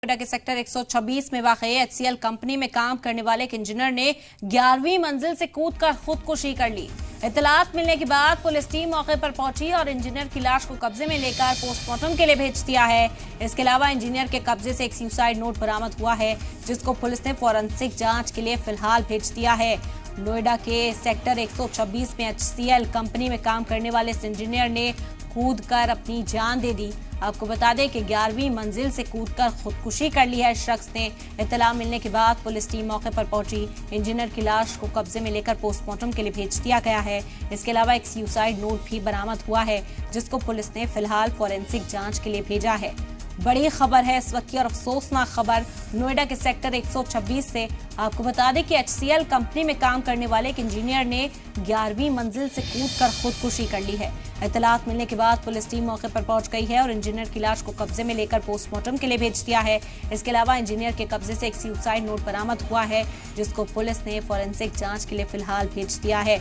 नोएडा के सेक्टर 126 में वाक़ एचसीएल कंपनी में काम करने वाले एक इंजीनियर ने 11वीं मंजिल से कूदकर खुदकुशी कर ली। इत्तलात मिलने के बाद पुलिस टीम मौके पर पहुंची और इंजीनियर की लाश को कब्जे में लेकर पोस्टमार्टम के लिए भेज दिया है। इसके अलावा इंजीनियर के कब्जे से एक सुसाइड नोट बरामद हुआ है, जिसको पुलिस ने फॉरेंसिक जांच के लिए फिलहाल भेज दिया है। नोएडा के सेक्टर 126 में एचसीएल कंपनी में काम करने वाले इस इंजीनियर ने कूदकर अपनी जान दे दी। आपको बता दें कि 11वीं मंजिल से कूदकर खुदकुशी कर ली है शख्स ने। इत्तला मिलने के बाद पुलिस टीम मौके पर पहुंची। इंजीनियर की लाश को कब्जे में लेकर पोस्टमार्टम के लिए भेज दिया गया है। इसके अलावा एक सुसाइड नोट भी बरामद हुआ है, जिसको पुलिस ने फिलहाल फॉरेंसिक जांच के लिए भेजा है। बड़ी खबर है इस वक्त की और अफसोसनाक खबर नोएडा के सेक्टर 126 से। आपको बता दें कि एचसीएल कंपनी में काम करने वाले एक इंजीनियर ने 11वीं मंजिल से कूदकर खुदकुशी कर ली है। इत्तलात मिलने के बाद पुलिस टीम मौके पर पहुंच गई है और इंजीनियर की लाश को कब्जे में लेकर पोस्टमार्टम के लिए भेज दिया है। इसके अलावा इंजीनियर के कब्जे से एक सुसाइड नोट बरामद हुआ है, जिसको पुलिस ने फॉरेंसिक जांच के लिए फिलहाल भेज दिया है।